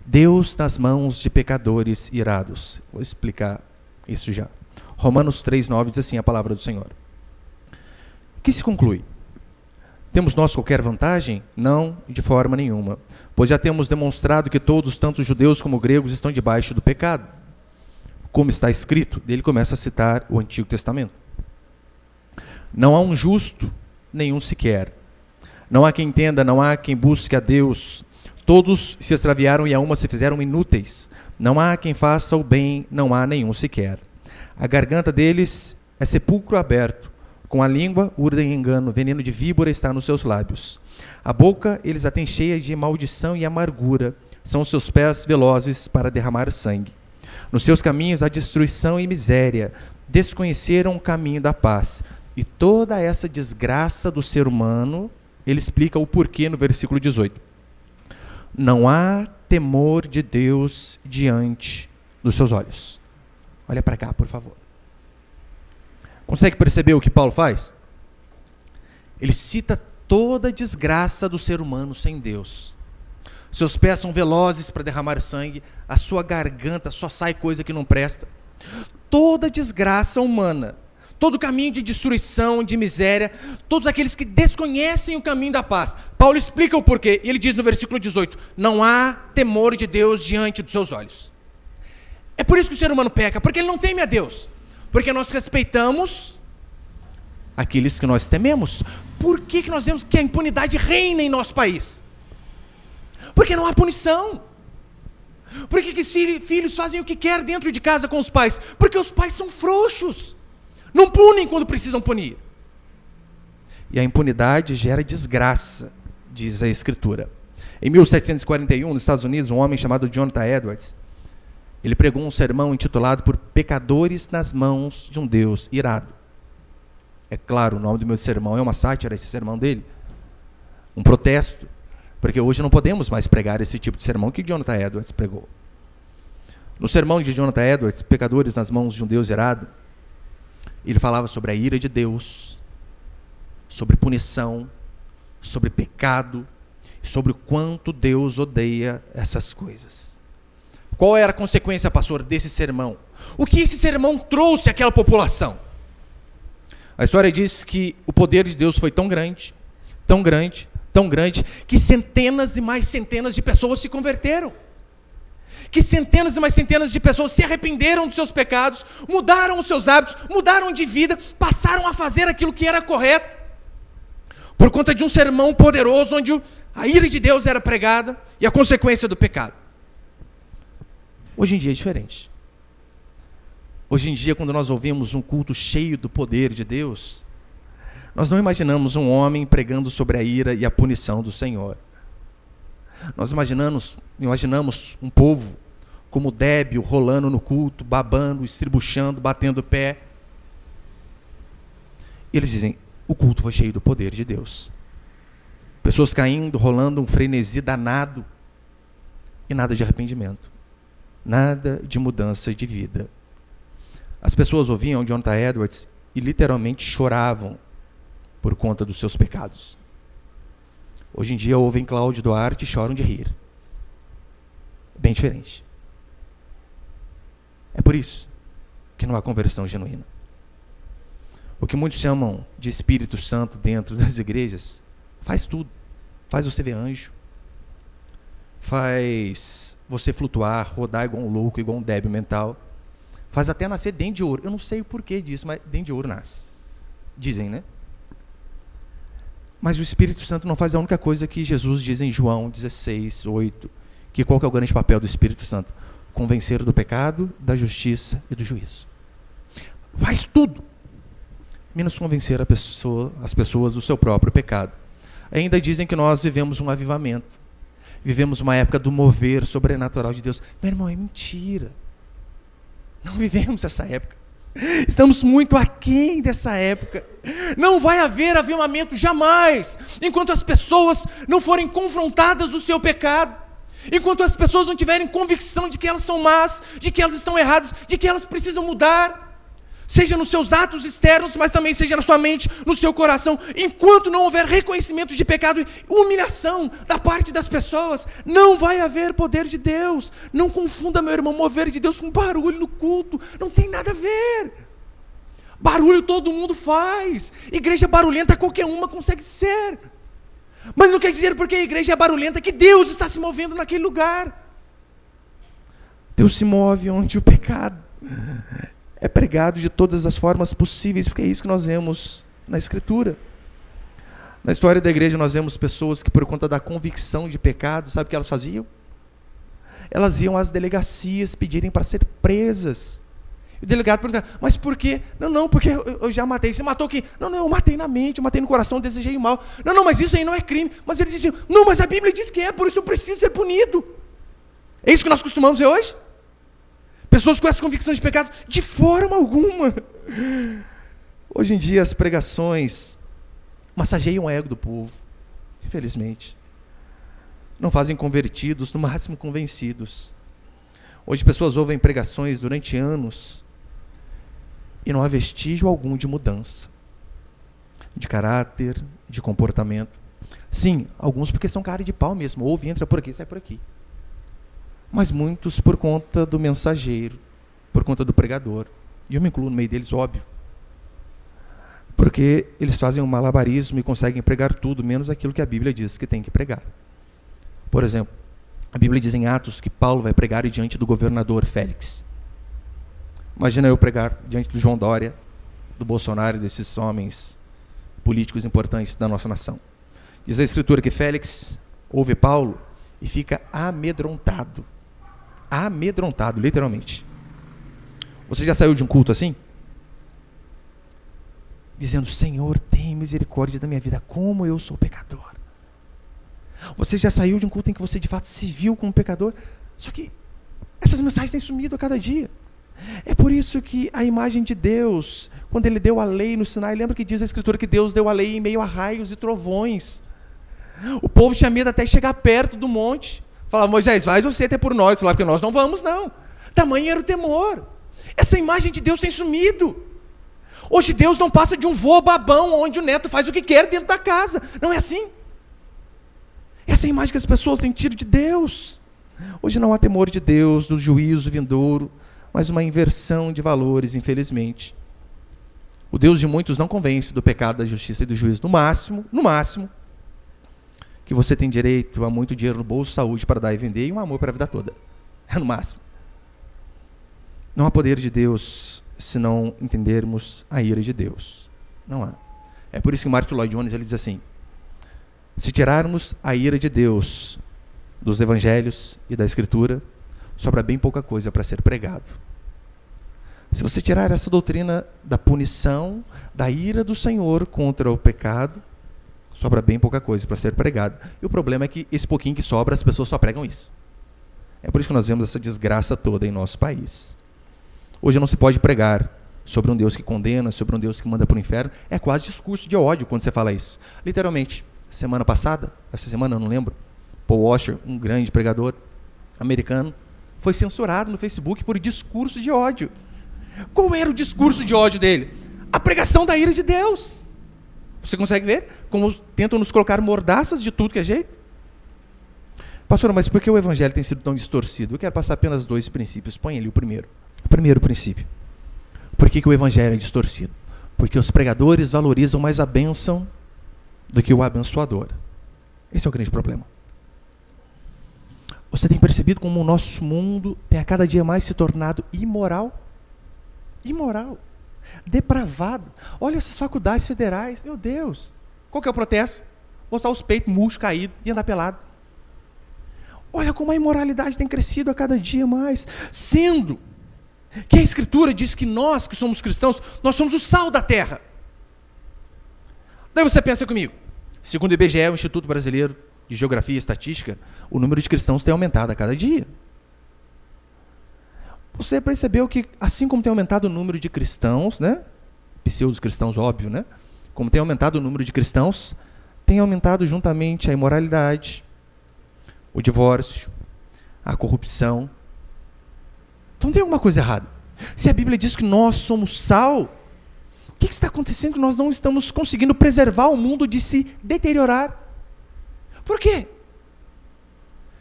Deus nas mãos de pecadores irados. Vou explicar isso já. Romanos 3,9 diz assim a palavra do Senhor. O que se conclui? Temos nós qualquer vantagem? Não, de forma nenhuma. Pois já temos demonstrado que todos, tanto judeus como gregos, estão debaixo do pecado. Como está escrito, ele começa a citar o Antigo Testamento. Não há um justo, nenhum sequer. Não há quem entenda, não há quem busque a Deus. Todos se extraviaram e a uma se fizeram inúteis. Não há quem faça o bem, não há nenhum sequer. A garganta deles é sepulcro aberto. Com a língua urdem engano, veneno de víbora está nos seus lábios. A boca eles a têm cheia de maldição e amargura. São os seus pés velozes para derramar sangue. Nos seus caminhos há destruição e miséria. Desconheceram o caminho da paz. E toda essa desgraça do ser humano, ele explica o porquê no versículo 18. Não há temor de Deus diante dos seus olhos. Olha para cá, por favor. Consegue perceber o que Paulo faz? Ele cita toda a desgraça do ser humano sem Deus. Seus pés são velozes para derramar sangue, a sua garganta só sai coisa que não presta. Toda desgraça humana, todo caminho de destruição, de miséria, todos aqueles que desconhecem o caminho da paz. Paulo explica o porquê, e ele diz no versículo 18, não há temor de Deus diante dos seus olhos. É por isso que o ser humano peca, porque ele não teme a Deus. Porque nós respeitamos aqueles que nós tememos. Por que nós vemos que a impunidade reina em nosso país? Porque não há punição. Por que filhos fazem o que querem dentro de casa com os pais? Porque os pais são frouxos. Não punem quando precisam punir. E a impunidade gera desgraça, diz a Escritura. Em 1741, nos Estados Unidos, um homem chamado Jonathan Edwards, ele pregou um sermão intitulado por Pecadores nas mãos de um Deus irado. É claro, o nome do meu sermão é uma sátira, esse sermão dele. Um protesto, porque hoje não podemos mais pregar esse tipo de sermão que Jonathan Edwards pregou. No sermão de Jonathan Edwards, Pecadores nas mãos de um Deus irado, ele falava sobre a ira de Deus, sobre punição, sobre pecado, sobre o quanto Deus odeia essas coisas. Qual era a consequência, pastor, desse sermão? O que esse sermão trouxe àquela população? A história diz que o poder de Deus foi tão grande, tão grande, tão grande, que centenas e mais centenas de pessoas se converteram. Que centenas e mais centenas de pessoas se arrependeram dos seus pecados, mudaram os seus hábitos, mudaram de vida, passaram a fazer aquilo que era correto, por conta de um sermão poderoso, onde a ira de Deus era pregada e a consequência do pecado. Hoje em dia é diferente. Hoje em dia, quando nós ouvimos um culto cheio do poder de Deus, nós não imaginamos um homem pregando sobre a ira e a punição do Senhor. Nós imaginamos um povo como débil, rolando no culto, babando, estribuchando, batendo o pé. Eles dizem, o culto foi cheio do poder de Deus. Pessoas caindo, rolando um frenesi danado, e nada de arrependimento. Nada de mudança de vida. As pessoas ouviam Jonathan Edwards e literalmente choravam por conta dos seus pecados. Hoje em dia ouvem Cláudio Duarte e choram de rir. Bem diferente. É por isso que não há conversão genuína. O que muitos chamam de Espírito Santo dentro das igrejas, faz tudo. Faz você ver anjo. Faz você flutuar, rodar igual um louco, igual um débil mental. Faz até nascer dente de ouro. Eu não sei o porquê disso, mas dente de ouro nasce. Dizem, né? Mas o Espírito Santo não faz a única coisa que Jesus diz em João 16:8. Que qual que é o grande papel do Espírito Santo? Convencer do pecado, da justiça e do juízo. Faz tudo, menos convencer as pessoas do seu próprio pecado. Ainda dizem que nós vivemos um avivamento. Vivemos uma época do mover sobrenatural de Deus. Meu irmão, é mentira. Não vivemos essa época. Estamos muito aquém dessa época. Não vai haver avivamento jamais, enquanto as pessoas não forem confrontadas do seu pecado, enquanto as pessoas não tiverem convicção de que elas são más, de que elas estão erradas, de que elas precisam mudar. seja nos seus atos externos, mas também seja na sua mente, no seu coração. Enquanto não houver reconhecimento de pecado e humilhação da parte das pessoas, não vai haver poder de Deus. Não confunda, meu irmão, mover de Deus com barulho no culto. Não tem nada a ver. Barulho todo mundo faz. Igreja barulhenta qualquer uma consegue ser. Mas não quer dizer porque a igreja é barulhenta que Deus está se movendo naquele lugar. Deus se move onde o pecado é pregado de todas as formas possíveis, porque é isso que nós vemos na Escritura. Na história da igreja nós vemos pessoas que, por conta da convicção de pecado, sabe o que elas faziam? Elas iam às delegacias pedirem para ser presas. O delegado perguntava, mas por quê? Não, porque eu já matei. Você matou quem? Não, eu matei na mente, eu matei no coração, eu desejei o mal. Não, mas isso aí não é crime. Mas eles diziam, não, mas a Bíblia diz que é, por isso eu preciso ser punido. É isso que nós costumamos ver hoje? Pessoas com essa convicção de pecado, de forma alguma. Hoje em dia as pregações massageiam o ego do povo, infelizmente. Não fazem convertidos, no máximo convencidos. Hoje pessoas ouvem pregações durante anos e não há vestígio algum de mudança, de caráter, de comportamento. Sim, alguns porque são cara de pau mesmo, ouve, entra por aqui, sai por aqui. Mas muitos por conta do mensageiro, por conta do pregador. E eu me incluo no meio deles, óbvio. Porque eles fazem um malabarismo e conseguem pregar tudo, menos aquilo que a Bíblia diz que tem que pregar. Por exemplo, a Bíblia diz em Atos que Paulo vai pregar diante do governador Félix. Imagina eu pregar diante do João Dória, do Bolsonaro e desses homens políticos importantes da nossa nação. Diz a Escritura que Félix ouve Paulo e fica amedrontado. Amedrontado, literalmente. Você já saiu de um culto assim? Dizendo, Senhor, tem misericórdia da minha vida, como eu sou pecador. Você já saiu de um culto em que você de fato se viu como pecador? Só que essas mensagens têm sumido a cada dia. É por isso que a imagem de Deus, quando Ele deu a lei no Sinai, lembra que diz a Escritura que Deus deu a lei em meio a raios e trovões. O povo tinha medo até chegar perto do monte. Falava, Moisés, vai você ter por nós, porque nós não vamos não. Tamanho era o temor. Essa imagem de Deus tem sumido. Hoje Deus não passa de um vô babão, onde o neto faz o que quer dentro da casa. Não é assim. Essa é a imagem que as pessoas têm tido de Deus. Hoje não há temor de Deus, do juízo vindouro, mas uma inversão de valores, infelizmente. O Deus de muitos não convence do pecado, da justiça e do juízo. No máximo, que você tem direito a muito dinheiro no bolso, saúde para dar e vender e um amor para a vida toda. É no máximo. Não há poder de Deus se não entendermos a ira de Deus. Não há. É por isso que Martin Lloyd Jones ele diz assim, se tirarmos a ira de Deus dos evangelhos e da Escritura, sobra bem pouca coisa para ser pregado. Se você tirar essa doutrina da punição, da ira do Senhor contra o pecado, sobra bem pouca coisa para ser pregado. E o problema é que esse pouquinho que sobra, as pessoas só pregam isso. É por isso que nós vemos essa desgraça toda em nosso país. Hoje não se pode pregar sobre um Deus que condena, sobre um Deus que manda para o inferno. É quase discurso de ódio quando você fala isso. Literalmente, semana passada, essa semana eu não lembro, Paul Washer, um grande pregador americano, foi censurado no Facebook por discurso de ódio. Qual era o discurso de ódio dele? A pregação da ira de Deus. Você consegue ver como tentam nos colocar mordaças de tudo que é jeito? Pastor, mas por que o evangelho tem sido tão distorcido? Eu quero passar apenas 2 princípios. Põe ali o primeiro. O primeiro princípio. Por que o evangelho é distorcido? Porque os pregadores valorizam mais a bênção do que o abençoador. Esse é o grande problema. Você tem percebido como o nosso mundo tem a cada dia mais se tornado imoral? Imoral. Depravado. Olha essas faculdades federais. Meu Deus. Qual que é o protesto? Mostrar os peitos murchos, caídos e andar pelado. Olha como a imoralidade tem crescido a cada dia mais. Sendo que a Escritura diz que nós, que somos cristãos, nós somos o sal da terra. Daí você pensa comigo. Segundo o IBGE, o Instituto Brasileiro de Geografia e Estatística, o número de cristãos tem aumentado a cada dia. Você percebeu que, assim como tem aumentado o número de cristãos, né? Pseudos cristãos, óbvio, né? Como tem aumentado o número de cristãos, tem aumentado juntamente a imoralidade, o divórcio, a corrupção. Então tem alguma coisa errada. Se a Bíblia diz que nós somos sal, o que está acontecendo que nós não estamos conseguindo preservar o mundo de se deteriorar? Por quê?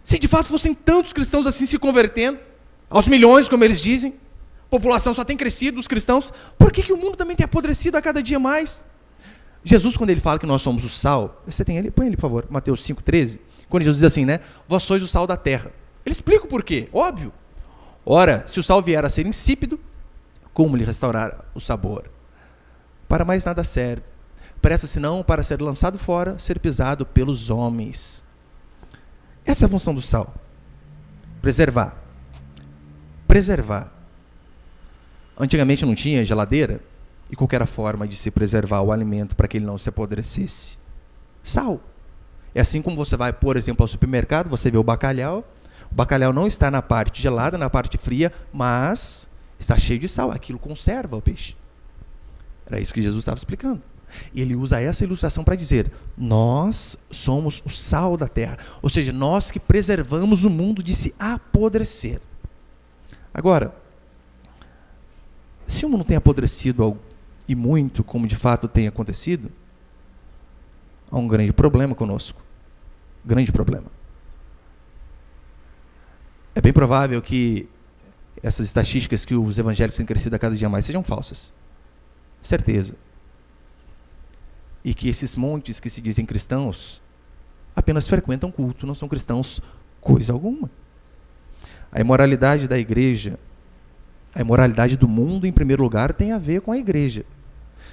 Se de fato fossem tantos cristãos assim se convertendo, aos milhões, como eles dizem, a população só tem crescido, os cristãos, por que o mundo também tem apodrecido a cada dia mais? Jesus, quando ele fala que nós somos o sal, você tem ele, põe ele, por favor, Mateus 5,13, quando Jesus diz assim, né? Vós sois o sal da terra. Ele explica o porquê, óbvio. Ora, se o sal vier a ser insípido, como lhe restaurar o sabor? Para mais nada serve. Presta senão para ser lançado fora, ser pisado pelos homens. Essa é a função do sal. Preservar. Preservar. Antigamente não tinha geladeira, e qual era a forma de se preservar o alimento para que ele não se apodrecesse? Sal. É assim como você vai, por exemplo, ao supermercado, você vê o bacalhau não está na parte gelada, na parte fria, mas está cheio de sal, aquilo conserva o peixe. Era isso que Jesus estava explicando. E ele usa essa ilustração para dizer, nós somos o sal da terra, ou seja, nós que preservamos o mundo de se apodrecer. Agora, se o mundo tem apodrecido e muito, como de fato tem acontecido, há um grande problema conosco. Grande problema. É bem provável que essas estatísticas que os evangélicos têm crescido a cada dia mais sejam falsas. Certeza. E que esses montes que se dizem cristãos apenas frequentam culto, não são cristãos coisa alguma. A imoralidade da igreja, a imoralidade do mundo, em primeiro lugar, tem a ver com a igreja.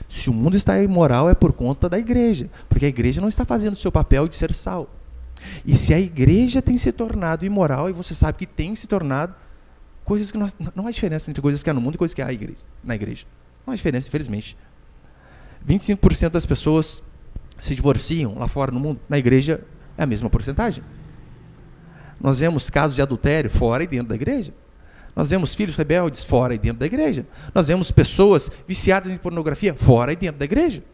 Se o mundo está imoral, é por conta da igreja, porque a igreja não está fazendo o seu papel de ser sal. E se a igreja tem se tornado imoral, e você sabe que tem se tornado, coisas que não há diferença entre coisas que há no mundo e coisas que há na igreja. Não há diferença, infelizmente. 25% das pessoas se divorciam lá fora no mundo. Na igreja é a mesma porcentagem. Nós vemos casos de adultério fora e dentro da igreja. Nós vemos filhos rebeldes fora e dentro da igreja. Nós vemos pessoas viciadas em pornografia fora e dentro da igreja.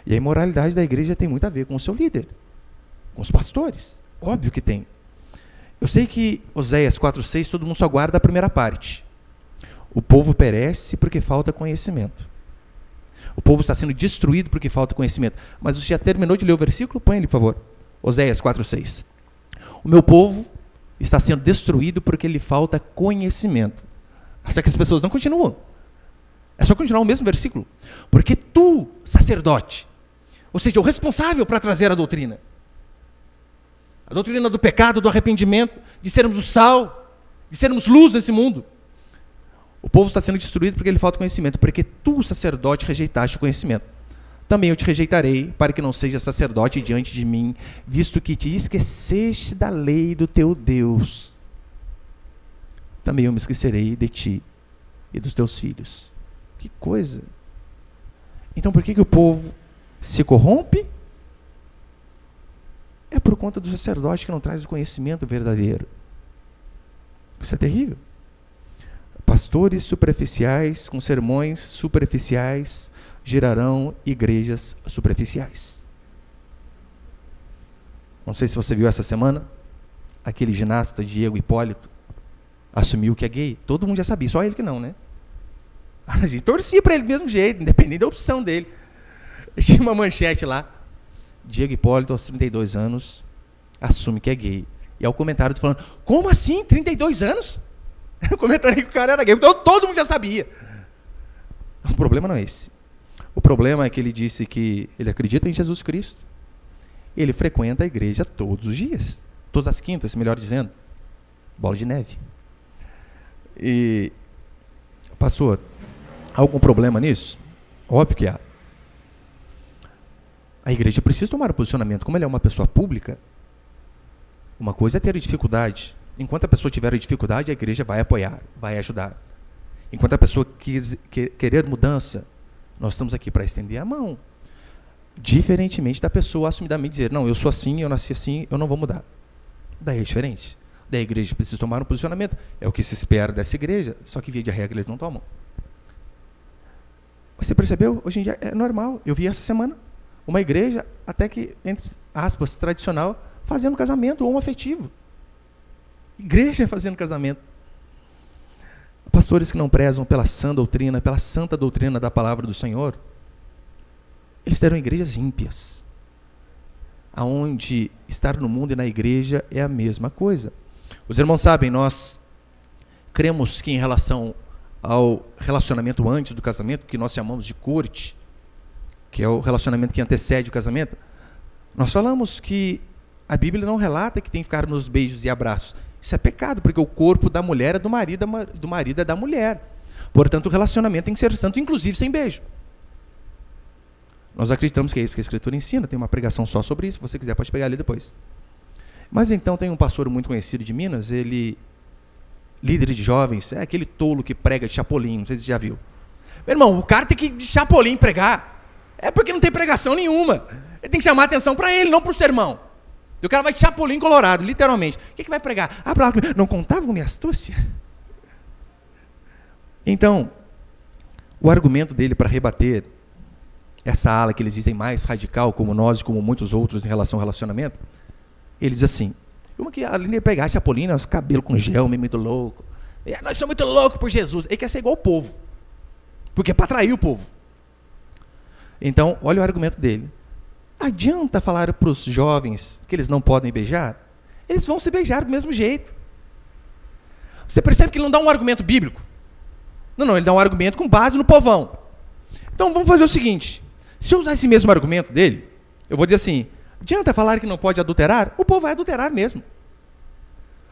E a imoralidade da igreja tem muito a ver com o seu líder, com os pastores. Óbvio que tem. Eu sei que Oséias 4,6, todo mundo só guarda a primeira parte. O povo perece porque falta conhecimento. O povo está sendo destruído porque falta conhecimento. Mas você já terminou de ler o versículo? Põe ele, por favor. Oséias 4,6. O meu povo está sendo destruído porque lhe falta conhecimento. Só que as pessoas não continuam. É só continuar o mesmo versículo. Porque tu, sacerdote, ou seja, o responsável para trazer a doutrina do pecado, do arrependimento, de sermos o sal, de sermos luz nesse mundo. O povo está sendo destruído porque lhe falta conhecimento, porque tu, sacerdote, rejeitaste o conhecimento. Também eu te rejeitarei, para que não sejas sacerdote diante de mim, visto que te esqueceste da lei do teu Deus. Também eu me esquecerei de ti e dos teus filhos. Que coisa! Então por que o povo se corrompe? É por conta do sacerdote que não traz o conhecimento verdadeiro. Isso é terrível. Pastores superficiais, com sermões superficiais, gerarão igrejas superficiais. Não sei se você viu essa semana, aquele ginasta Diego Hipólito assumiu que é gay. Todo mundo já sabia, só ele que não, né? A gente torcia para ele do mesmo jeito, independente da opção dele. Tinha uma manchete lá, Diego Hipólito, aos 32 anos, assume que é gay. E ao comentário falando, como assim, 32 anos? Eu comentarei que o cara era gay, então todo mundo já sabia. O problema não é esse. O problema é que ele disse que ele acredita em Jesus Cristo. Ele frequenta a igreja todos os dias. Todas as quintas, melhor dizendo. Bola de neve. E, pastor, há algum problema nisso? Óbvio que há. A igreja precisa tomar um posicionamento. Como ele é uma pessoa pública, uma coisa é ter dificuldade. Enquanto a pessoa tiver dificuldade, a igreja vai apoiar, vai ajudar. Enquanto a pessoa querer mudança, nós estamos aqui para estender a mão. Diferentemente da pessoa assumidamente dizer, não, eu sou assim, eu nasci assim, eu não vou mudar. Daí é diferente. Daí a igreja precisa tomar um posicionamento. É o que se espera dessa igreja, só que via de regra eles não tomam. Você percebeu? Hoje em dia é normal. Eu vi essa semana uma igreja, até que, entre aspas, tradicional, fazendo casamento homoafetivo. Igreja fazendo casamento. pastores que não prezam pela sã doutrina, pela santa doutrina da palavra do Senhor, eles terão igrejas ímpias, aonde estar no mundo e na igreja é a mesma coisa. Os irmãos sabem, nós cremos que em relação ao relacionamento antes do casamento, que nós chamamos de corte, que é o relacionamento que antecede o casamento, nós falamos que a Bíblia não relata que tem que ficar nos beijos e abraços. Isso é pecado, porque o corpo da mulher é do marido é da mulher. Portanto, o relacionamento tem que ser santo, inclusive sem beijo. Nós acreditamos que é isso que a Escritura ensina, tem uma pregação só sobre isso, se você quiser pode pegar ali depois. Mas então tem um pastor muito conhecido de Minas, ele, líder de jovens, é aquele tolo que prega de chapolim, não sei se você já viu. Meu irmão, o cara tem que de chapolim pregar, é porque não tem pregação nenhuma. Ele tem que chamar atenção para ele, não para o sermão. E o cara vai de chapolim colorado, literalmente. O que vai pregar? Não contava com minha astúcia? Então, o argumento dele para rebater essa ala que eles dizem mais radical, como nós e como muitos outros em relação ao relacionamento, ele diz assim, como que além de pregar chapolim, os cabelos com gel, meio muito louco. Nós somos muito loucos por Jesus. Ele quer ser igual o povo, porque é para atrair o povo. Então, olha o argumento dele. Adianta falar para os jovens que eles não podem beijar? Eles vão se beijar do mesmo jeito. Você percebe que ele não dá um argumento bíblico? Não, ele dá um argumento com base no povão. Então vamos fazer o seguinte, se eu usar esse mesmo argumento dele, eu vou dizer assim, adianta falar que não pode adulterar? O povo vai adulterar mesmo.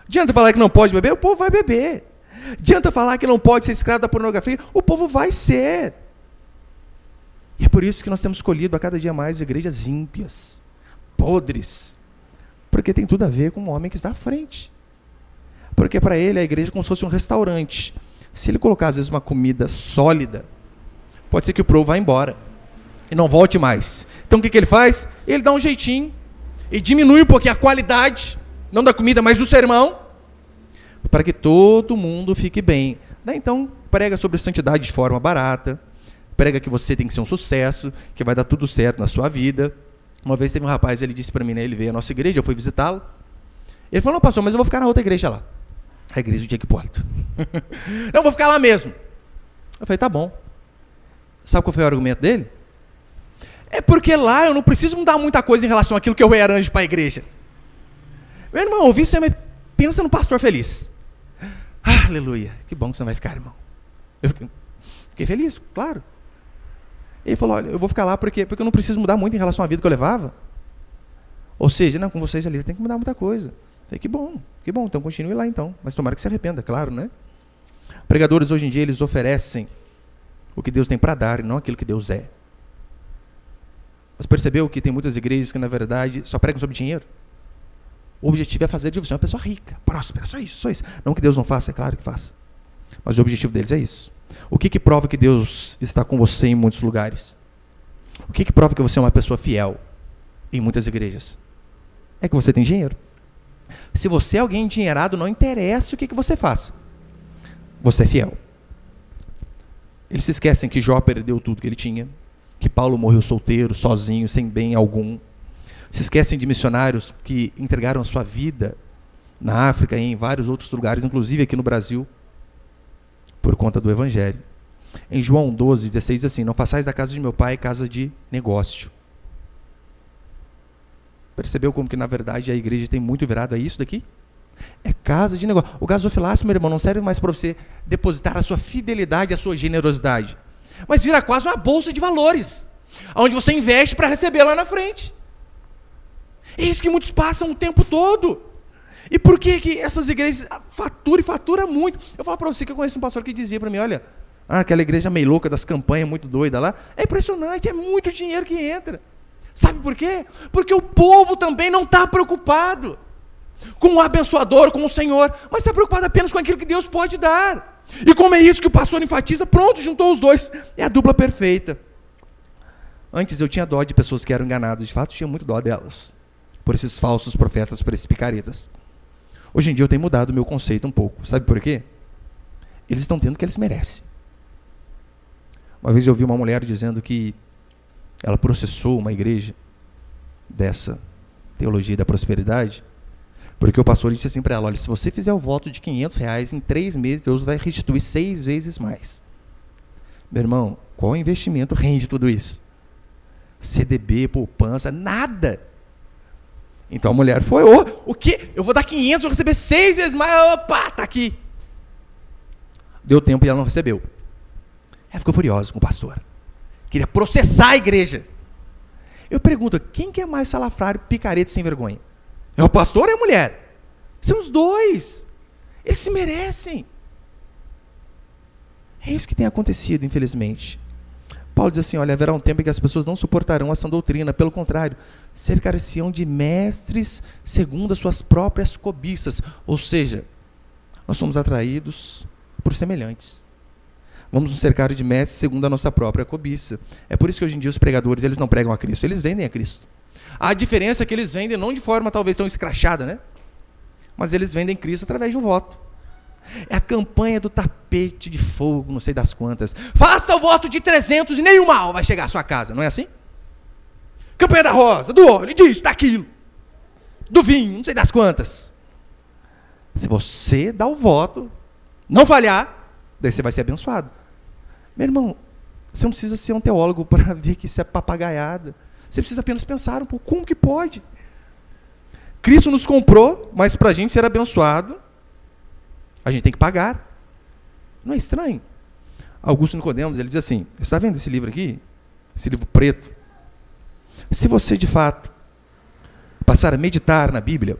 Adianta falar que não pode beber? O povo vai beber. Adianta falar que não pode ser escravo da pornografia? O povo vai ser. E é por isso que nós temos escolhido a cada dia mais igrejas ímpias, podres, porque tem tudo a ver com o homem que está à frente. Porque para ele a igreja é como se fosse um restaurante. Se ele colocar às vezes uma comida sólida, pode ser que o povo vá embora e não volte mais. Então o que ele faz? Ele dá um jeitinho e diminui um pouquinho a qualidade, não da comida, mas do sermão, para que todo mundo fique bem. Então prega sobre santidade de forma barata, prega que você tem que ser um sucesso, que vai dar tudo certo na sua vida. Uma vez teve um rapaz, ele disse para mim, né, ele veio à nossa igreja, eu fui visitá-lo. Ele falou, não, pastor, mas eu vou ficar na outra igreja lá. A igreja do Diego Hipólito. Não, vou ficar lá mesmo. Eu falei, tá bom. Sabe qual foi o argumento dele? É porque lá eu não preciso mudar muita coisa em relação àquilo que eu rearranjo para a igreja. Meu irmão, ouvi você, mas pensa no pastor feliz. Ah, aleluia, que bom que você não vai ficar, irmão. Eu fiquei feliz, claro. Ele falou, olha, eu vou ficar lá porque eu não preciso mudar muito em relação à vida que eu levava. Ou seja, não, com vocês ali tem que mudar muita coisa. Eu falei, que bom, então continue lá então. Mas tomara que se arrependa, claro, né? Pregadores hoje em dia, eles oferecem o que Deus tem para dar e não aquilo que Deus é. Mas percebeu que tem muitas igrejas que, na verdade, só pregam sobre dinheiro? O objetivo é fazer de você uma pessoa rica, próspera, só isso, só isso. Não que Deus não faça, é claro que faça. Mas o objetivo deles é isso. O que prova que Deus está com você em muitos lugares? O que prova que você é uma pessoa fiel em muitas igrejas? É que você tem dinheiro. Se você é alguém endinheirado, não interessa o que você faça. Você é fiel. Eles se esquecem que Jó perdeu tudo que ele tinha, que Paulo morreu solteiro, sozinho, sem bem algum. Se esquecem de missionários que entregaram a sua vida na África e em vários outros lugares, inclusive aqui no Brasil, por conta do Evangelho. Em João 12, 16, assim, não façais da casa de meu pai casa de negócio. Percebeu como que, na verdade, a igreja tem muito virado a isso daqui? É casa de negócio. O gasofilácio, meu irmão, não serve mais para você depositar a sua fidelidade, a sua generosidade. Mas vira quase uma bolsa de valores, onde você investe para receber lá na frente. É isso que muitos passam o tempo todo. E por que essas igrejas faturam muito? Eu falo para você que eu conheço um pastor que dizia para mim, olha, aquela igreja meio louca das campanhas, muito doida lá, é impressionante, é muito dinheiro que entra. Sabe por quê? Porque o povo também não está preocupado com o abençoador, com o Senhor, mas está preocupado apenas com aquilo que Deus pode dar. E como é isso que o pastor enfatiza, pronto, juntou os dois, é a dupla perfeita. Antes eu tinha dó de pessoas que eram enganadas, de fato tinha muito dó delas, por esses falsos profetas, por esses picaretas. Hoje em dia eu tenho mudado o meu conceito um pouco, sabe por quê? Eles estão tendo o que eles merecem. Uma vez eu ouvi uma mulher dizendo que ela processou uma igreja dessa teologia da prosperidade, Porque o pastor disse assim para ela, olha, se você fizer o voto de R$ 500, em 3 meses, Deus vai restituir 6 vezes mais. Meu irmão, qual investimento rende tudo isso? CDB, poupança, nada. Então a mulher foi, o quê? Eu vou dar 500, vou receber 6 vezes mais, opa, tá aqui. Deu tempo e ela não recebeu. Ela ficou furiosa com o pastor. Queria processar a igreja. Eu pergunto, quem que é mais salafrário, picareta sem vergonha? É o pastor ou é a mulher? São os dois. Eles se merecem. É isso que tem acontecido, infelizmente. Paulo diz assim, olha, haverá um tempo em que as pessoas não suportarão essa doutrina, pelo contrário, cercar-se-ão de mestres segundo as suas próprias cobiças. Ou seja, nós somos atraídos por semelhantes. Vamos nos cercar de mestres segundo a nossa própria cobiça. É por isso que hoje em dia os pregadores, eles não pregam a Cristo, eles vendem a Cristo. A diferença é que eles vendem não de forma talvez tão escrachada, né? Mas eles vendem Cristo através de um voto. É a campanha do tapete de fogo, não sei das quantas. Faça o voto de 300 e nenhum mal vai chegar à sua casa, não é assim? Campanha da rosa, do óleo, disso, daquilo. Do vinho, não sei das quantas. Se você dá o voto, não falhar, daí você vai ser abençoado. Meu irmão, você não precisa ser um teólogo para ver que isso é papagaiada. Você precisa apenas pensar um pouco, como que pode? Cristo nos comprou, mas para a gente ser abençoado, a gente tem que pagar. Não é estranho? Augusto Nicodemos, ele diz assim, você está vendo esse livro aqui? Esse livro preto? Se você, de fato, passar a meditar na Bíblia,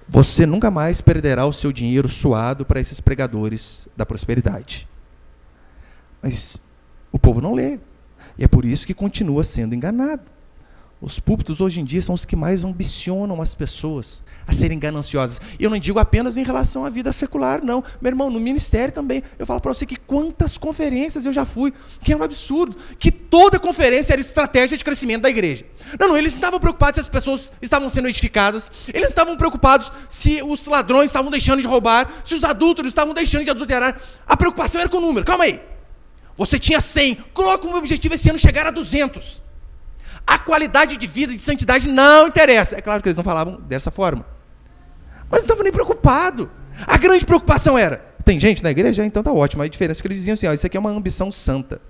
você nunca mais perderá o seu dinheiro suado para esses pregadores da prosperidade. Mas o povo não lê. E é por isso que continua sendo enganado. Os púlpitos hoje em dia são os que mais ambicionam as pessoas a serem gananciosas. E eu não digo apenas em relação à vida secular, não. Meu irmão, no ministério também. Eu falo para você que quantas conferências eu já fui, que é um absurdo, que toda conferência era estratégia de crescimento da igreja. Não, eles não estavam preocupados se as pessoas estavam sendo edificadas, eles não estavam preocupados se os ladrões estavam deixando de roubar, se os adúlteros estavam deixando de adulterar. A preocupação era com o número. Calma aí. Você tinha 100, coloca como objetivo esse ano chegar a 200. A qualidade de vida, de santidade não interessa. É claro que eles não falavam dessa forma. Mas não estavam nem preocupados. A grande preocupação era, tem gente na igreja? Então tá ótimo. A diferença é que eles diziam assim, ó, isso aqui é uma ambição santa.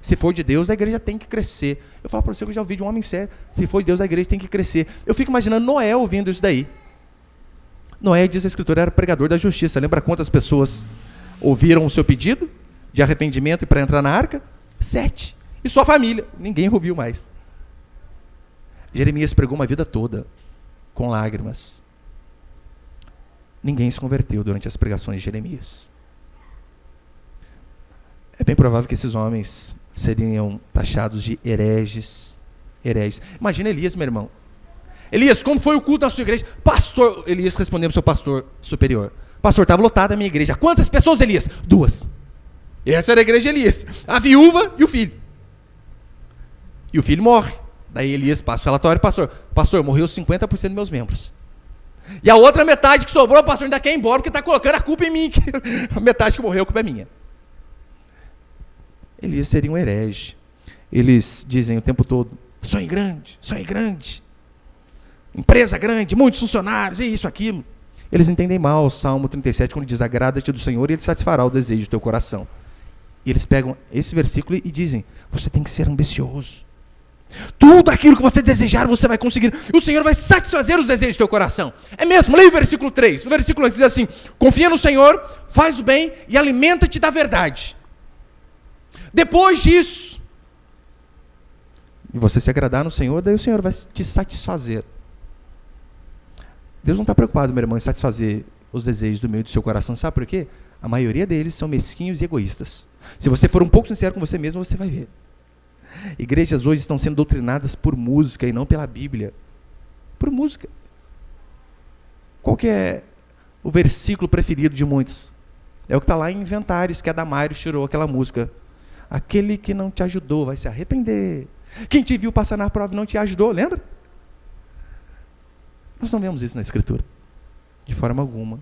Se for de Deus, a igreja tem que crescer. Eu falo para você que eu já ouvi de um homem sério, se for de Deus, a igreja tem que crescer. Eu fico imaginando Noé ouvindo isso daí. Noé, diz a escritura, era pregador da justiça. Lembra quantas pessoas ouviram o seu pedido de arrependimento para entrar na arca? 7. E sua família. Ninguém ouviu mais. Jeremias pregou uma vida toda com lágrimas. Ninguém se converteu durante as pregações de Jeremias. É bem provável que esses homens seriam taxados de hereges. Imagina Elias, meu irmão. Elias, como foi o culto da sua igreja? Pastor, Elias respondeu para o seu pastor superior. Pastor, estava lotada a minha igreja. Quantas pessoas, Elias? 2. Essa era a igreja de Elias. A viúva e o filho. E o filho morre. Daí Elias passa o relatório, pastor, morreu 50% dos meus membros. E a outra metade que sobrou, o pastor ainda quer ir embora, porque está colocando a culpa em mim. A metade que morreu, a culpa é minha. Elias seria um herege. Eles dizem o tempo todo, sonho grande. Empresa grande, muitos funcionários, isso, aquilo. Eles entendem mal o Salmo 37, quando diz, agrada-te do Senhor e Ele satisfará o desejo do teu coração. E eles pegam esse versículo e dizem, você tem que ser ambicioso. Tudo aquilo que você desejar, você vai conseguir. E o Senhor vai satisfazer os desejos do teu coração. É mesmo, leia o versículo 3. O versículo diz assim, confia no Senhor, faz o bem e alimenta-te da verdade. Depois disso, e você se agradar no Senhor, daí o Senhor vai te satisfazer. Deus não está preocupado, meu irmão, em satisfazer os desejos do meio do seu coração. Sabe por quê? A maioria deles são mesquinhos e egoístas. Se você for um pouco sincero com você mesmo, você vai ver. Igrejas hoje estão sendo doutrinadas por música e não pela Bíblia. Por música. Qual que é o versículo preferido de muitos? É o que está lá em Inventários, que a Damares tirou aquela música. Aquele que não te ajudou vai se arrepender. Quem te viu passar na prova e não te ajudou, lembra? Nós não vemos isso na Escritura. De forma alguma.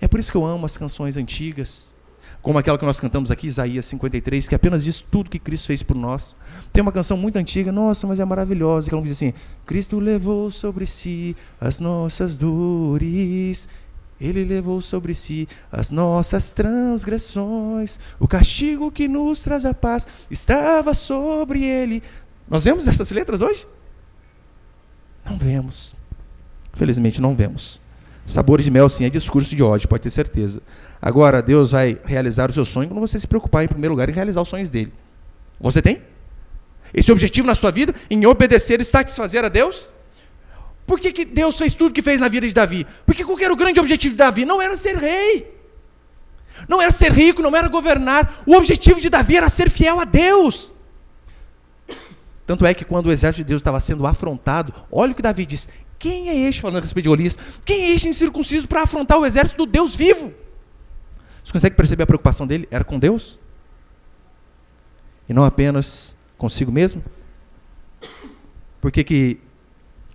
É por isso que eu amo as canções antigas. como aquela que nós cantamos aqui, Isaías 53, que apenas diz tudo que Cristo fez por nós. Tem uma canção muito antiga, nossa, mas é maravilhosa, que ela diz assim: Cristo levou sobre si as nossas dores, Ele levou sobre si as nossas transgressões, o castigo que nos traz a paz estava sobre Ele. Nós vemos essas letras hoje? Não vemos. Infelizmente não vemos. Sabores de mel, sim, é discurso de ódio, pode ter certeza. Agora, Deus vai realizar o seu sonho quando você se preocupar, em primeiro lugar, em realizar os sonhos dele. Você tem? Esse objetivo na sua vida, em obedecer e satisfazer a Deus? Por que Deus fez tudo que fez na vida de Davi? Porque qual era o grande objetivo de Davi? Não era ser rei. Não era ser rico, não era governar. O objetivo de Davi era ser fiel a Deus. Tanto é que quando o exército de Deus estava sendo afrontado, olha o que Davi diz: quem é este, falando a respeito de Golias, quem é este incircunciso para afrontar o exército do Deus vivo? Você consegue perceber a preocupação dele? Era com Deus? E não apenas consigo mesmo? Por que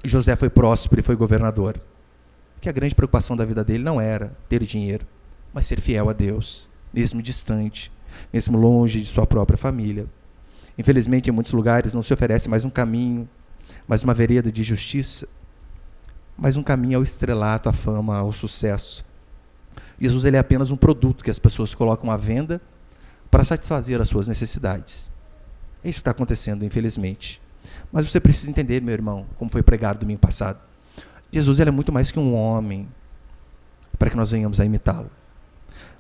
José foi próspero e foi governador? Porque a grande preocupação da vida dele não era ter dinheiro, mas ser fiel a Deus, mesmo distante, mesmo longe de sua própria família. Infelizmente, em muitos lugares não se oferece mais um caminho, mais uma vereda de justiça, mas um caminho ao estrelato, à fama, ao sucesso. Jesus, ele é apenas um produto que as pessoas colocam à venda para satisfazer as suas necessidades. É isso que está acontecendo, infelizmente. Mas você precisa entender, meu irmão, como foi pregado domingo passado. Jesus, ele é muito mais que um homem para que nós venhamos a imitá-lo.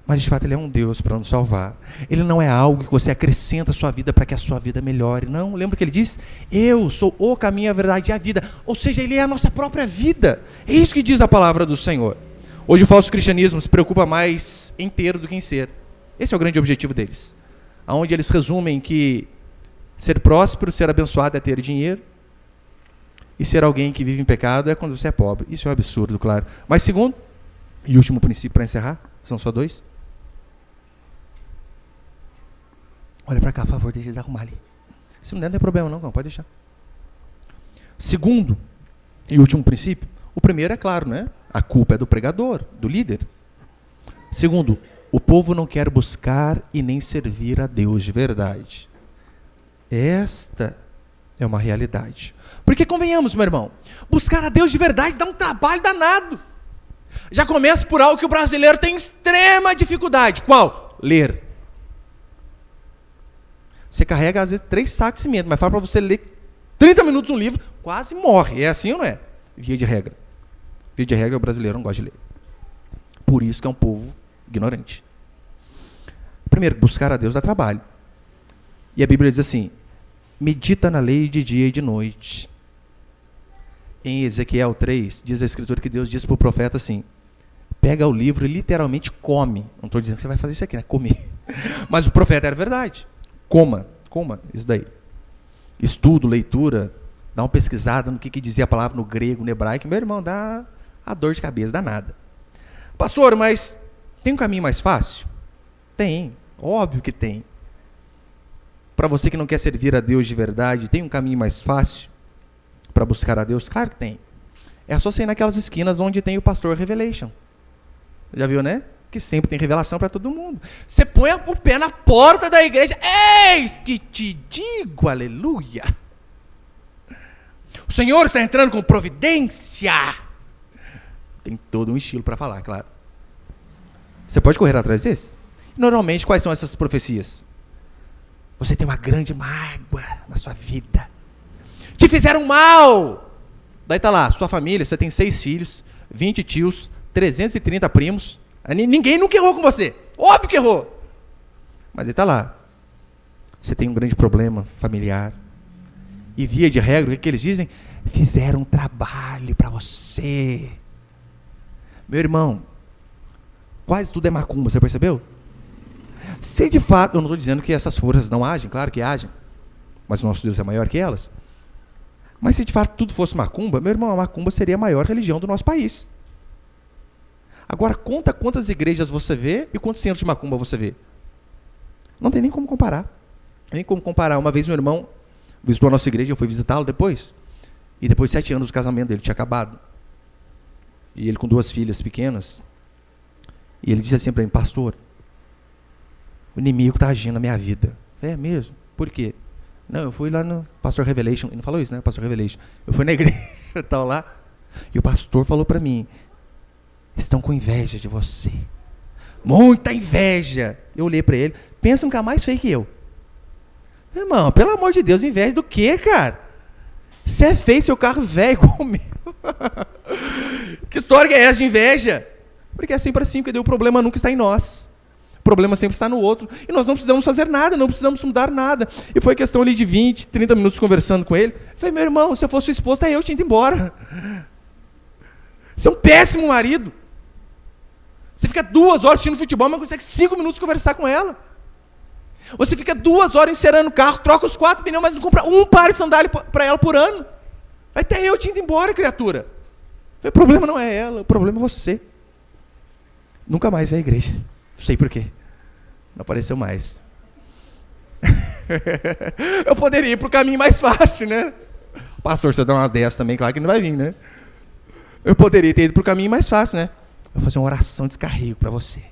Mas, de fato, ele é um Deus para nos salvar. Ele não é algo que você acrescenta à sua vida para que a sua vida melhore. Não, lembra que ele diz? Eu sou o caminho, a verdade e a vida. Ou seja, ele é a nossa própria vida. É isso que diz a palavra do Senhor. Hoje o falso cristianismo se preocupa mais em ter do que em ser. Esse é o grande objetivo deles. Onde eles resumem que ser próspero, ser abençoado é ter dinheiro, e ser alguém que vive em pecado é quando você é pobre. Isso é um absurdo, claro. Mas segundo, e último princípio para encerrar, são só dois. Olha para cá, por favor, deixa eles arrumar ali. Se não der, não tem problema não, pode deixar. Segundo e último princípio, o primeiro é claro, né? A culpa é do pregador, do líder. Segundo, o povo não quer buscar e nem servir a Deus de verdade. Esta é uma realidade. Porque convenhamos, meu irmão, buscar a Deus de verdade dá um trabalho danado. Já começa por algo que o brasileiro tem extrema dificuldade. Qual? Ler. Você carrega, às vezes, 3 sacos de cimento, mas fala para você ler 30 minutos um livro, quase morre. É assim ou não é? Via de regra. Via de regra, o brasileiro não gosta de ler. Por isso que é um povo ignorante. Primeiro, buscar a Deus dá trabalho. E a Bíblia diz assim: medita na lei de dia e de noite. Em Ezequiel 3, diz a Escritura que Deus diz para o profeta assim: pega o livro e literalmente come. Não estou dizendo que você vai fazer isso aqui, né? Comer. Mas o profeta era verdade. Coma isso daí. Estudo, leitura, dá uma pesquisada no que dizia a palavra no grego, no hebraico. Meu irmão, dá a dor de cabeça, dá nada. Pastor, mas tem um caminho mais fácil? Tem, óbvio que tem. Para você que não quer servir a Deus de verdade, tem um caminho mais fácil para buscar a Deus? Claro que tem. É só você ir naquelas esquinas onde tem o pastor Revelation. Já viu, né? Que sempre tem revelação para todo mundo. Você põe o pé na porta da igreja, eis que te digo, aleluia. O Senhor está entrando com providência. Tem todo um estilo para falar, claro. Você pode correr atrás desse? Normalmente, quais são essas profecias? Você tem uma grande mágoa na sua vida. Te fizeram mal. Daí está lá, sua família, você tem 6 filhos, 20 tios, 330 primos. Ninguém nunca errou com você. Óbvio que errou. Mas ele está lá. Você tem um grande problema familiar. E via de regra, o que eles dizem? Fizeram trabalho para você. Meu irmão, quase tudo é macumba, você percebeu? Se de fato, eu não estou dizendo que essas forças não agem, claro que agem. Mas o nosso Deus é maior que elas. Mas se de fato tudo fosse macumba, meu irmão, a macumba seria a maior religião do nosso país. Agora, conta quantas igrejas você vê e quantos centros de macumba você vê. Não tem nem como comparar. Nem como comparar. Uma vez um irmão visitou a nossa igreja, eu fui visitá-lo depois. E depois de 7 anos o casamento dele tinha acabado. E ele com 2 filhas pequenas. E ele disse assim para mim: pastor, O inimigo está agindo na minha vida. É mesmo? Por quê? Não, eu fui lá no Pastor Revelation. Ele não falou isso, né? Pastor Revelation. Eu fui na igreja e tal lá. E o pastor falou para mim: estão com inveja de você. Muita inveja. Eu olhei para ele. Pensa um cara mais feio que eu. Irmão, pelo amor de Deus, inveja do quê, cara? Você é feio, seu carro velho igual o meu. Que história é essa de inveja? Porque é sempre assim, porque o problema nunca está em nós. O problema sempre está no outro. E nós não precisamos fazer nada, não precisamos mudar nada. E foi questão ali de 20, 30 minutos conversando com ele. Eu falei: meu irmão, se eu fosse sua esposa, eu tinha ido embora. Você é um péssimo marido. Você fica 2 horas assistindo futebol, mas consegue 5 minutos conversar com ela. Você fica 2 horas encerando o carro, troca os 4 pneus, mas não compra um par de sandália para ela por ano. Até eu tinha ido embora, criatura. O problema não é ela, o problema é você. Nunca mais veio à igreja. Não sei por quê. Não apareceu mais. Eu poderia ir para o caminho mais fácil, né? Pastor, você dá umas 10 também, claro que não vai vir, né? Eu poderia ter ido para o caminho mais fácil, né? Eu vou fazer uma oração de descarrego para você.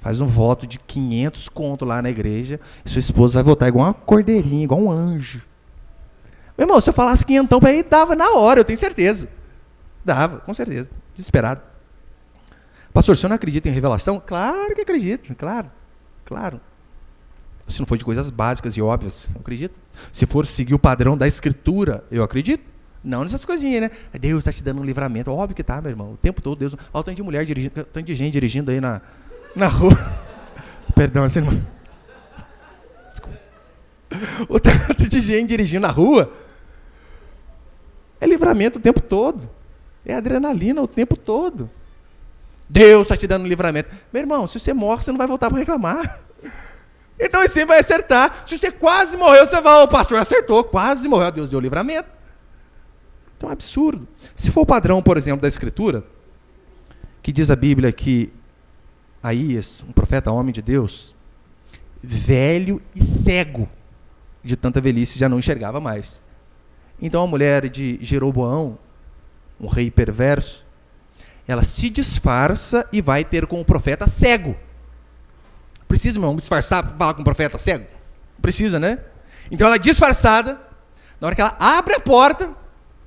Faz um voto de 500 conto lá na igreja, e sua esposa vai votar igual uma cordeirinha, igual um anjo. Meu irmão, se eu falasse 500 para ele, dava na hora, eu tenho certeza. Dava, com certeza. Desesperado. Pastor, o senhor não acredita em revelação? Claro que acredito, claro. Claro. Se não for de coisas básicas e óbvias, eu acredito. Se for seguir o padrão da Escritura, eu acredito. Não nessas coisinhas, né? Deus está te dando um livramento. Óbvio que tá, meu irmão. O tempo todo, Deus. Olha o tanto de mulher dirigindo, tanto de gente dirigindo aí na rua. Perdão, assim, irmão. Desculpa. O tanto de gente dirigindo na rua é livramento o tempo todo. É adrenalina o tempo todo. Deus está te dando um livramento. Meu irmão, se você morre, você não vai voltar para reclamar. Então ele sempre vai acertar. Se você quase morreu, você vai: o pastor acertou, quase morreu, Deus deu o livramento. Então é um absurdo. Se for o padrão, por exemplo, da Escritura, que diz a Bíblia que Aías, um profeta homem de Deus, velho e cego, de tanta velhice, já não enxergava mais. Então a mulher de Jeroboão, um rei perverso, ela se disfarça e vai ter com o profeta cego. Precisa, meu irmão, disfarçar para falar com o profeta cego? Precisa, né? Então ela disfarçada, na hora que ela abre a porta,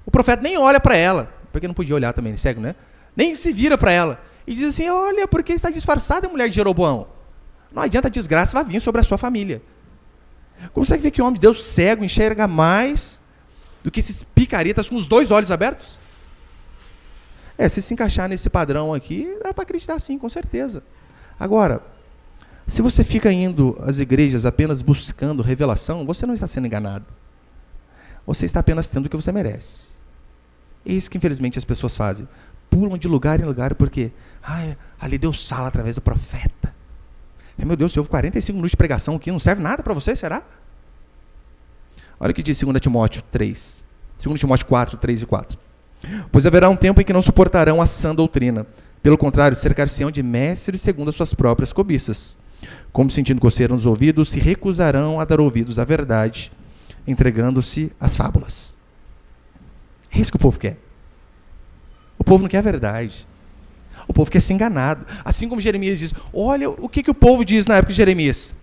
o profeta nem olha para ela, porque não podia olhar também, cego, né? Nem se vira para ela. E diz assim: olha, porque está disfarçada a mulher de Jeroboão. Não adianta, a desgraça vai vir sobre a sua família. Consegue ver que o homem de Deus cego enxerga mais do que esses picaretas com os 2 olhos abertos? Se se encaixar nesse padrão aqui, dá para acreditar sim, com certeza. Agora, se você fica indo às igrejas apenas buscando revelação, você não está sendo enganado. Você está apenas tendo o que você merece. É isso que, infelizmente, as pessoas fazem. Pulam de lugar em lugar porque ali Deus fala através do profeta. Meu Deus, se houve 45 minutos de pregação aqui, não serve nada para você, será? Olha o que diz 2 Timóteo 3. 2 Timóteo 4, 3 e 4. Pois haverá um tempo em que não suportarão a sã doutrina. Pelo contrário, cercar-se-ão de mestres segundo as suas próprias cobiças. Como sentindo coceira nos ouvidos, se recusarão a dar ouvidos à verdade, entregando-se às fábulas. É isso que o povo quer. O povo não quer a verdade. O povo quer ser enganado. Assim como Jeremias diz: olha o que o povo diz na época de Jeremias.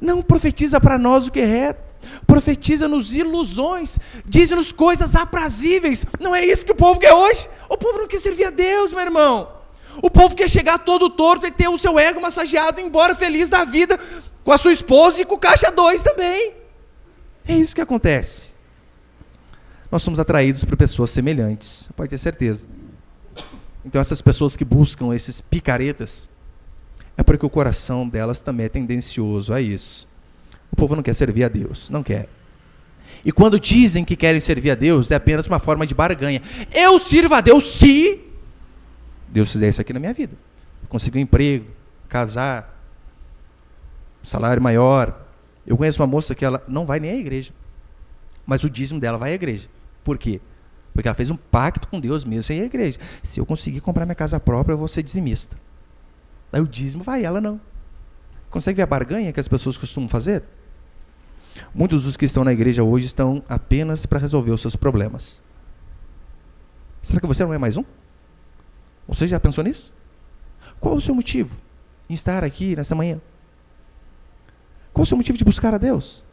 Não profetiza para nós o que é reto. Profetiza-nos ilusões. Diz-nos coisas aprazíveis. Não é isso que o povo quer hoje. O povo não quer servir a Deus, meu irmão. O povo quer chegar todo torto e ter o seu ego massageado, e ir embora feliz da vida, com a sua esposa e com o caixa 2 também. É isso que acontece. Nós somos atraídos por pessoas semelhantes, pode ter certeza. Então essas pessoas que buscam esses picaretas, é porque o coração delas também é tendencioso a isso. O povo não quer servir a Deus, não quer. E quando dizem que querem servir a Deus, é apenas uma forma de barganha. Eu sirvo a Deus se Deus fizer isso aqui na minha vida. Conseguir um emprego, casar, salário maior. Eu conheço uma moça que ela não vai nem à igreja, mas o dízimo dela vai à igreja. Por quê? Porque ela fez um pacto com Deus mesmo sem ir à igreja. Se eu conseguir comprar minha casa própria, eu vou ser dizimista. Aí o dízimo vai, ela não. Consegue ver a barganha que as pessoas costumam fazer? Muitos dos que estão na igreja hoje estão apenas para resolver os seus problemas. Será que você não é mais um? Você já pensou nisso? Qual o seu motivo em estar aqui nessa manhã? Qual é o seu motivo de buscar a Deus?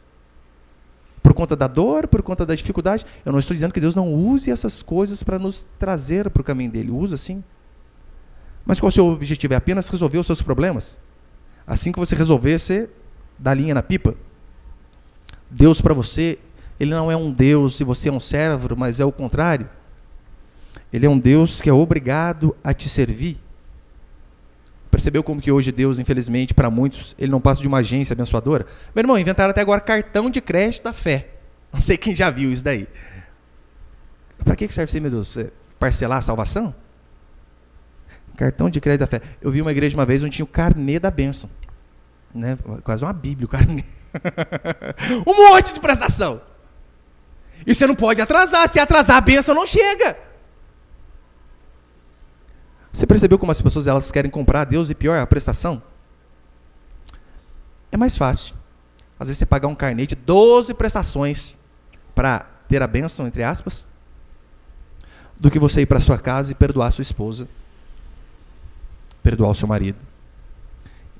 Por conta da dor, por conta da dificuldade? Eu não estou dizendo que Deus não use essas coisas para nos trazer para o caminho dele. Usa sim. Mas qual é o seu objetivo? É apenas resolver os seus problemas? Assim que você resolver, você dá linha na pipa? Deus para você, ele não é um Deus e você é um servo, mas é o contrário. Ele é um Deus que é obrigado a te servir. Percebeu como que hoje Deus, infelizmente, para muitos, ele não passa de uma agência abençoadora? Meu irmão, inventaram até agora cartão de crédito da fé. Não sei quem já viu isso daí. Para que serve isso aí, meu Deus? Parcelar a salvação? Cartão de crédito da fé. Eu vi uma igreja uma vez onde tinha o carnê da bênção. Né? Quase uma bíblia, o carnê. Um monte de prestação. E você não pode atrasar. Se atrasar, a bênção não chega. Você percebeu como as pessoas elas querem comprar a Deus e pior, a prestação? É mais fácil. Às vezes você pagar um carnê de 12 prestações para ter a bênção, entre aspas, do que você ir para sua casa e perdoar a sua esposa, perdoar o seu marido,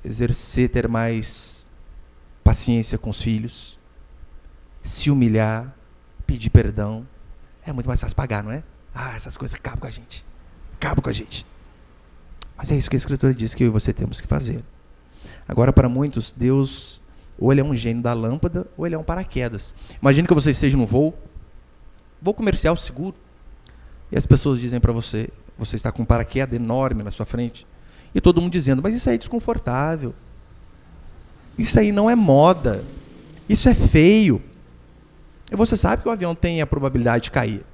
exercer, ter mais paciência com os filhos, se humilhar, pedir perdão. É muito mais fácil pagar, não é? Essas coisas acabam com a gente. Acabam com a gente. Mas é isso que a Escritura diz que eu e você temos que fazer. Agora, para muitos, Deus, ou ele é um gênio da lâmpada, ou ele é um paraquedas. Imagine que você esteja num voo comercial seguro, e as pessoas dizem para você, você está com um paraquedas enorme na sua frente, e todo mundo dizendo, mas isso aí é desconfortável, isso aí não é moda, isso é feio. E você sabe que o avião tem a probabilidade de cair.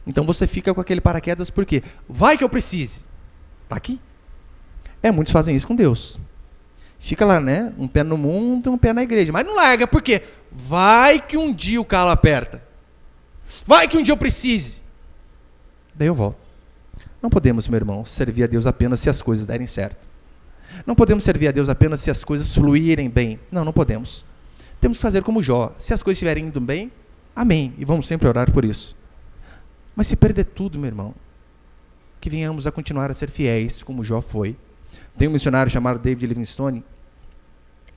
Então você fica com aquele paraquedas por quê? Vai que eu precise. Está aqui. Muitos fazem isso com Deus. Fica lá, né? Um pé no mundo, um pé na igreja. Mas não larga, por quê? Vai que um dia o calo aperta. Vai que um dia eu precise. Daí eu volto. Não podemos, meu irmão, servir a Deus apenas se as coisas derem certo. Não podemos servir a Deus apenas se as coisas fluírem bem. Não podemos. Temos que fazer como Jó. Se as coisas estiverem indo bem, amém. E vamos sempre orar por isso. Mas se perder tudo, meu irmão, que venhamos a continuar a ser fiéis, como Jó foi. Tem um missionário chamado David Livingstone,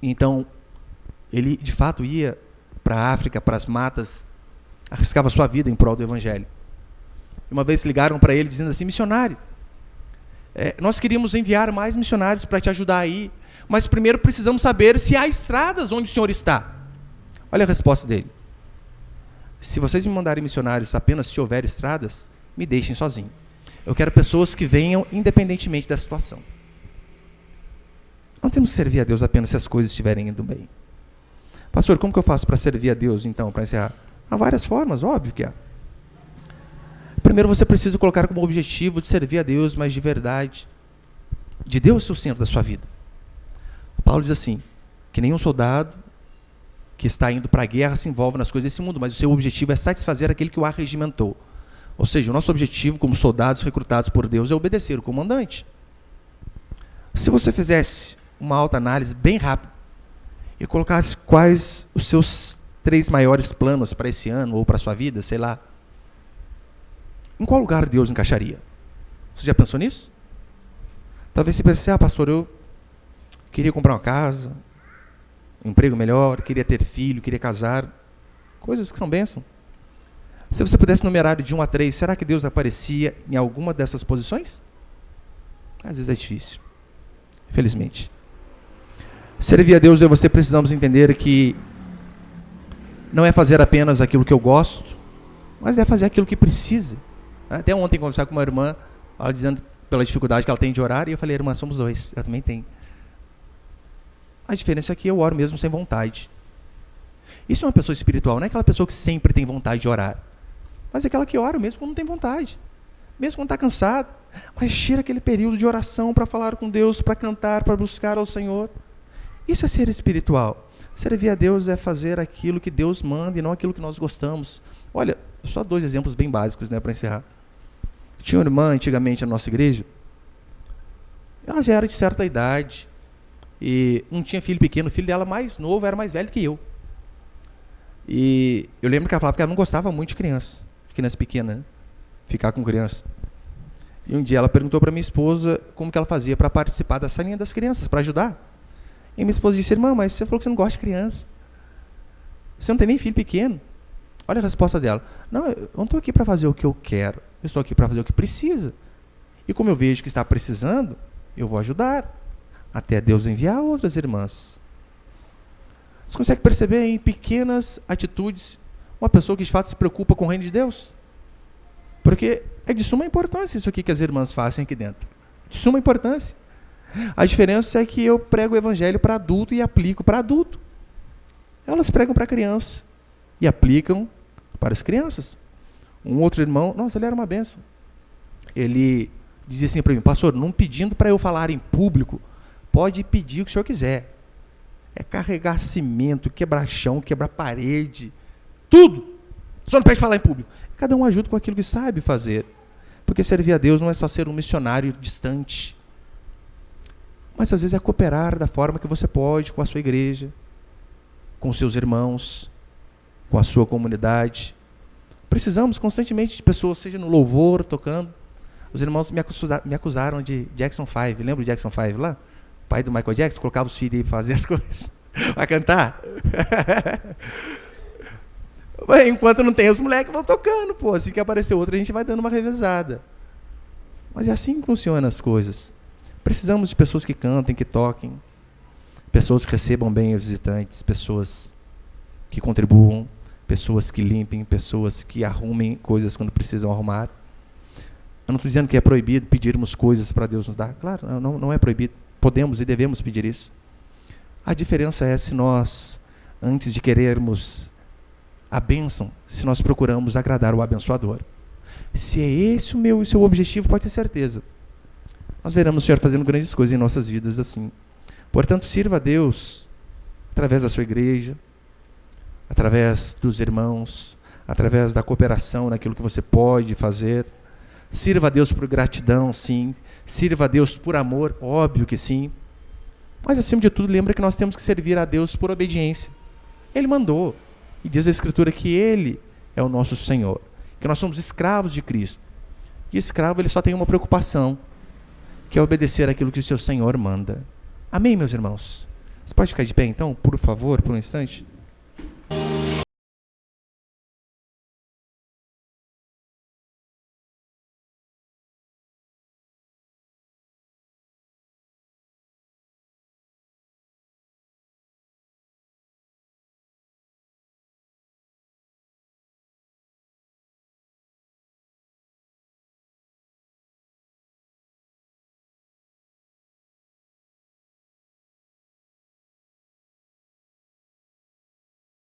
então, ele de fato ia para a África, para as matas, arriscava sua vida em prol do Evangelho. E uma vez ligaram para ele dizendo assim, missionário, nós queríamos enviar mais missionários para te ajudar aí, mas primeiro precisamos saber se há estradas onde o senhor está. Olha a resposta dele. Se vocês me mandarem missionários apenas se houver estradas, me deixem sozinho. Eu quero pessoas que venham independentemente da situação. Não temos que servir a Deus apenas se as coisas estiverem indo bem. Pastor, como que eu faço para servir a Deus, então, para encerrar? Há várias formas, óbvio que há. Primeiro você precisa colocar como objetivo de servir a Deus, mas de verdade. De Deus ser o centro da sua vida. Paulo diz assim, que nenhum soldado que está indo para a guerra se envolve nas coisas desse mundo, mas o seu objetivo é satisfazer aquele que o arregimentou. Ou seja, o nosso objetivo como soldados recrutados por Deus é obedecer o comandante. Se você fizesse uma autoanálise bem rápida e colocasse quais os seus 3 maiores planos para esse ano ou para a sua vida, sei lá, em qual lugar Deus encaixaria? Você já pensou nisso? Talvez você pense, pastor, eu queria comprar uma casa, um emprego melhor, queria ter filho, queria casar, coisas que são bênção. Se você pudesse numerar de 1 a 3, será que Deus aparecia em alguma dessas posições? Às vezes é difícil, infelizmente. Servir a Deus, eu e você precisamos entender que não é fazer apenas aquilo que eu gosto, mas é fazer aquilo que precisa. Até ontem, conversar com uma irmã, ela dizendo pela dificuldade que ela tem de orar, e eu falei, irmã, somos 2, eu também tenho. A diferença é que eu oro mesmo sem vontade. Isso é uma pessoa espiritual, não é aquela pessoa que sempre tem vontade de orar, mas é aquela que ora mesmo quando não tem vontade, mesmo quando está cansado, mas tira aquele período de oração para falar com Deus, para cantar, para buscar ao Senhor. Isso é ser espiritual. Servir a Deus é fazer aquilo que Deus manda e não aquilo que nós gostamos. Olha, só 2 exemplos bem básicos, né, para encerrar. Tinha uma irmã antigamente na nossa igreja, ela já era de certa idade, e não tinha filho pequeno, o filho dela mais novo era mais velho que eu. E eu lembro que ela falava que ela não gostava muito de criança pequena, né? Ficar com criança. E um dia ela perguntou para minha esposa como que ela fazia para participar da salinha das crianças, para ajudar. E minha esposa disse: irmã, mas você falou que você não gosta de criança. Você não tem nem filho pequeno. Olha a resposta dela: não, eu não estou aqui para fazer o que eu quero. Eu estou aqui para fazer o que precisa. E como eu vejo que está precisando, eu vou ajudar. Até Deus enviar outras irmãs. Você consegue perceber em pequenas atitudes uma pessoa que de fato se preocupa com o reino de Deus? Porque é de suma importância isso aqui que as irmãs fazem aqui dentro. De suma importância. A diferença é que eu prego o evangelho para adulto e aplico para adulto. Elas pregam para criança e aplicam para as crianças. Um outro irmão, nossa, ele era uma benção. Ele dizia assim para mim: pastor, não pedindo para eu falar em público, pode pedir o que o senhor quiser. É carregar cimento, quebrar chão, quebrar parede, tudo. Só não pede falar em público. Cada um ajuda com aquilo que sabe fazer. Porque servir a Deus não é só ser um missionário distante. Mas às vezes é cooperar da forma que você pode com a sua igreja, com os seus irmãos, com a sua comunidade. Precisamos constantemente de pessoas, seja no louvor, tocando. Os irmãos me acusaram de Jackson 5. Lembra o Jackson 5 lá? Pai do Michael Jackson, colocava os filhos aí para fazer as coisas. Vai cantar? Enquanto não tem, os moleques vão tocando, pô. Assim que aparecer outro, a gente vai dando uma revezada. Mas é assim que funcionam as coisas. Precisamos de pessoas que cantem, que toquem, pessoas que recebam bem os visitantes, pessoas que contribuam, pessoas que limpem, pessoas que arrumem coisas quando precisam arrumar. Eu não estou dizendo que é proibido pedirmos coisas para Deus nos dar. Claro, não é proibido. Podemos e devemos pedir isso. A diferença é se nós, antes de querermos a bênção, se nós procuramos agradar o abençoador. Se é esse o seu objetivo, pode ter certeza. Nós veremos o Senhor fazendo grandes coisas em nossas vidas assim. Portanto, sirva a Deus através da sua igreja, através dos irmãos, através da cooperação naquilo que você pode fazer. Sirva a Deus por gratidão, sim. Sirva a Deus por amor, óbvio que sim. Mas, acima de tudo, lembra que nós temos que servir a Deus por obediência. Ele mandou. E diz a Escritura que Ele é o nosso Senhor. Que nós somos escravos de Cristo. E escravo, ele só tem uma preocupação, que é obedecer aquilo que o seu Senhor manda. Amém, meus irmãos? Você pode ficar de pé, então, por favor, por um instante?